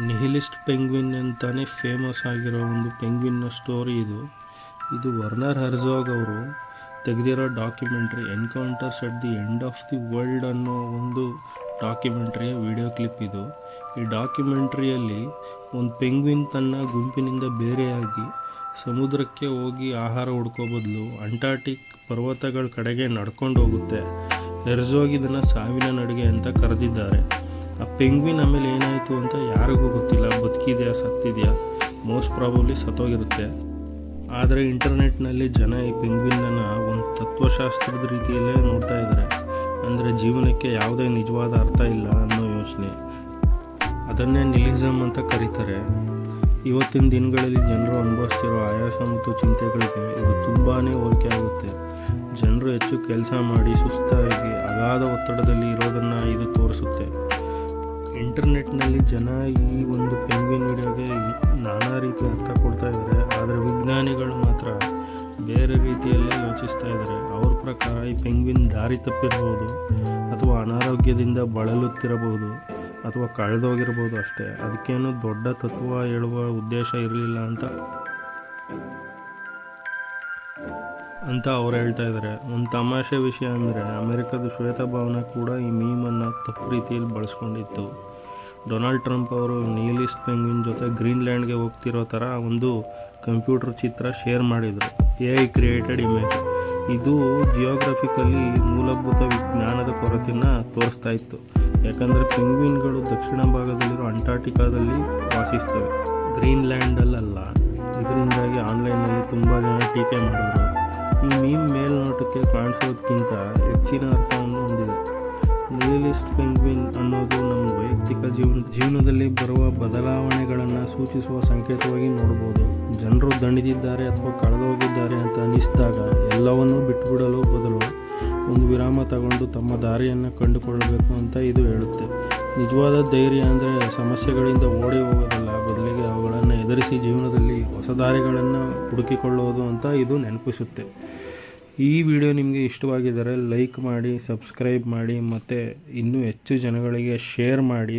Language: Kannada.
ನಿಹಿಲಿಸ್ಟ್ ಪೆಂಗ್ವಿನ್ ಅಂತಾನೆ ಫೇಮಸ್ ಆಗಿರೋ ಒಂದು ಪೆಂಗ್ವಿನ್ನ ಸ್ಟೋರಿ ಇದು ವರ್ನರ್ ಹರ್ಝೋಗ್ ಅವರು ತೆಗೆದಿರೋ documentary encounters at the end of the world ಅನ್ನೋ ಒಂದು ಡಾಕ್ಯುಮೆಂಟ್ರಿಯ ವಿಡಿಯೋ ಕ್ಲಿಪ್ ಇದು. ಈ ಡಾಕ್ಯುಮೆಂಟ್ರಿಯಲ್ಲಿ ಒಂದು ಪೆಂಗ್ವಿನ್ ತನ್ನ ಗುಂಪಿನಿಂದ ಬೇರೆಯಾಗಿ ಸಮುದ್ರಕ್ಕೆ ಹೋಗಿ ಆಹಾರ ಹುಡ್ಕೋ ಬದಲು ಅಂಟಾರ್ಟಿಕ್ ಪರ್ವತಗಳ ಕಡೆಗೆ ನಡ್ಕೊಂಡು ಹೋಗುತ್ತೆ. ಹೆರ್ಝೋಗ್ ಇದನ್ನು ಸಾವಿನ ನಡಿಗೆ ಅಂತ ಕರೆದಿದ್ದಾರೆ. ಆ ಪೆಂಗ್ವಿನ್ ಆಮೇಲೆ ಏನಾಯಿತು ಅಂತ ಯಾರಿಗೂ ಗೊತ್ತಿಲ್ಲ. ಬದುಕಿದೆಯಾ ಸತ್ತಿದೆಯಾ, ಮೋಸ್ಟ್ ಪ್ರಾಬಬ್ಲಿ ಸತ್ತೋಗಿರುತ್ತೆ. ಆದರೆ ಇಂಟರ್ನೆಟ್ನಲ್ಲಿ ಜನ ಈ ಪೆಂಗ್ವಿನ್ನನ್ನು ಒಂದು ತತ್ವಶಾಸ್ತ್ರದ ರೀತಿಯಲ್ಲೇ ನೋಡ್ತಾ ಇದ್ದಾರೆ. ಅಂದರೆ ಜೀವನಕ್ಕೆ ಯಾವುದೇ ನಿಜವಾದ ಅರ್ಥ ಇಲ್ಲ ಅನ್ನೋ ಯೋಚನೆ. ಅದನ್ನೇ ನಿಹಿಲಿಸಮ್ ಅಂತ ಕರೀತಾರೆ. ಇವತ್ತಿನ ದಿನಗಳಲ್ಲಿ ಜನರು ಅನುಭವಿಸ್ತಿರೋ ಆಯಾಸ ಮತ್ತು ಚಿಂತೆಗಳಿಗೆ ಇದು ತುಂಬಾ ಹೋಲಿಕೆ ಆಗುತ್ತೆ. ಜನರು ಹೆಚ್ಚು ಕೆಲಸ ಮಾಡಿ ಸುಸ್ತಾಗಿ ಅಗಾಧ ಒತ್ತಡದಲ್ಲಿ ಇರೋದನ್ನು ಇದು ತೋರಿಸುತ್ತೆ. ಇಂಟರ್ನೆಟ್ನಲ್ಲಿ ಜನ ಈ ಒಂದು ಪೆಂಗ್ವಿನ್ ವಿಡಿಯೋಗೆ ನಾನಾ ರೀತಿ ಅರ್ಥ ಕೊಡ್ತಾ ಇದ್ದಾರೆ. ಆದರೆ ವಿಜ್ಞಾನಿಗಳು ಮಾತ್ರ ಬೇರೆ ರೀತಿಯಲ್ಲೇ ಯೋಚಿಸ್ತಾ ಇದ್ದಾರೆ. ಅವ್ರ ಪ್ರಕಾರ ಈ ಪೆಂಗ್ವಿನ್ ದಾರಿ ತಪ್ಪಿರ್ಬೋದು, ಅಥವಾ ಅನಾರೋಗ್ಯದಿಂದ ಬಳಲುತ್ತಿರಬಹುದು, ಅಥವಾ ಕಳೆದೋಗಿರ್ಬೋದು ಅಷ್ಟೇ. ಅದಕ್ಕೇನು ದೊಡ್ಡ ತತ್ವ ಹೇಳುವ ಉದ್ದೇಶ ಇರಲಿಲ್ಲ ಅಂತ ಅವ್ರು ಹೇಳ್ತಾ ಇದ್ದಾರೆ. ಒಂದು ತಮಾಷೆ ವಿಷಯ ಅಂದರೆ ಅಮೆರಿಕದ ಶ್ವೇತಭವನ ಕೂಡ ಈ ಮೀಮನ್ನು ತಪ್ಪು ರೀತಿಯಲ್ಲಿ ಬಳಸ್ಕೊಂಡಿತ್ತು. ಡೊನಾಲ್ಡ್ ಟ್ರಂಪ್ ಅವರು ನಿಹಿಲಿಸ್ಟ್ ಪೆಂಗ್ವಿನ್ ಜೊತೆ ಗ್ರೀನ್ಲ್ಯಾಂಡ್ಗೆ ಹೋಗ್ತಿರೋ ಥರ ಒಂದು ಕಂಪ್ಯೂಟರ್ ಚಿತ್ರ ಶೇರ್ ಮಾಡಿದರು. AI created image. ಇದು ಜಿಯೋಗ್ರಫಿಕಲಿ ಮೂಲಭೂತ ವಿಜ್ಞಾನದ ಕೊರತೆಯನ್ನು ತೋರಿಸ್ತಾ ಇತ್ತು. ಯಾಕಂದರೆ ಪೆಂಗ್ವಿನ್ಗಳು ದಕ್ಷಿಣ ಭಾಗದಲ್ಲಿರೋ ಅಂಟಾರ್ಟಿಕಾದಲ್ಲಿ ವಾಸಿಸ್ತವೆ, ಗ್ರೀನ್ಲ್ಯಾಂಡಲ್ಲ. ಇದರಿಂದಾಗಿ ಆನ್ಲೈನ್ನಲ್ಲಿ ತುಂಬ ಜನ ಟೀಕೆ ಮಾಡಿದರು. ಈ ಮೀಮ್ ಮೇಲ್ನೋಟಕ್ಕೆ ಕಾಣಿಸೋದಕ್ಕಿಂತ ಹೆಚ್ಚಿನ ಅರ್ಥವನ್ನು ಹೊಂದಿದೆ. ನಿಹಿಲಿಸ್ಟ್ ಪೆಂಗ್ವಿನ್ ಅನ್ನೋದು ನಮ್ಮ ವೈಯಕ್ತಿಕ ಜೀವನದಲ್ಲಿ ಬರುವ ಬದಲಾವಣೆಗಳನ್ನು ಸೂಚಿಸುವ ಸಂಕೇತವಾಗಿ ನೋಡ್ಬೋದು. ಜನರು ದಣಿದಿದ್ದಾರೆ ಅಥವಾ ಕಳೆದೋಗಿದ್ದಾರೆ ಅಂತ ಅನ್ನಿಸಿದಾಗ ಎಲ್ಲವನ್ನೂ ಬಿಟ್ಟುಬಿಡಲು ಬದಲು ಒಂದು ವಿರಾಮ ತಗೊಂಡು ತಮ್ಮ ದಾರಿಯನ್ನು ಕಂಡುಕೊಳ್ಳಬೇಕು ಅಂತ ಇದು ಹೇಳುತ್ತೆ. ನಿಜವಾದ ಧೈರ್ಯ ಅಂದರೆ ಸಮಸ್ಯೆಗಳಿಂದ ಓಡಿ ಹೋಗೋದಲ್ಲ, ಬದಲಿಗೆ ಅವುಗಳನ್ನು ಎದುರಿಸಿ ಜೀವನದಲ್ಲಿ ಹೊಸ ದಾರಿಗಳನ್ನು ಹುಡುಕಿಕೊಳ್ಳೋದು ಅಂತ ಇದು ನೆನಪಿಸುತ್ತೆ. ಈ ವಿಡಿಯೋ ನಿಮಗೆ ಇಷ್ಟವಾಗಿದ್ದರೆ ಲೈಕ್ ಮಾಡಿ, ಸಬ್ಸ್ಕ್ರೈಬ್ ಮಾಡಿ ಮತ್ತು ಇನ್ನೂ ಹೆಚ್ಚು ಜನಗಳಿಗೆ ಶೇರ್ ಮಾಡಿ.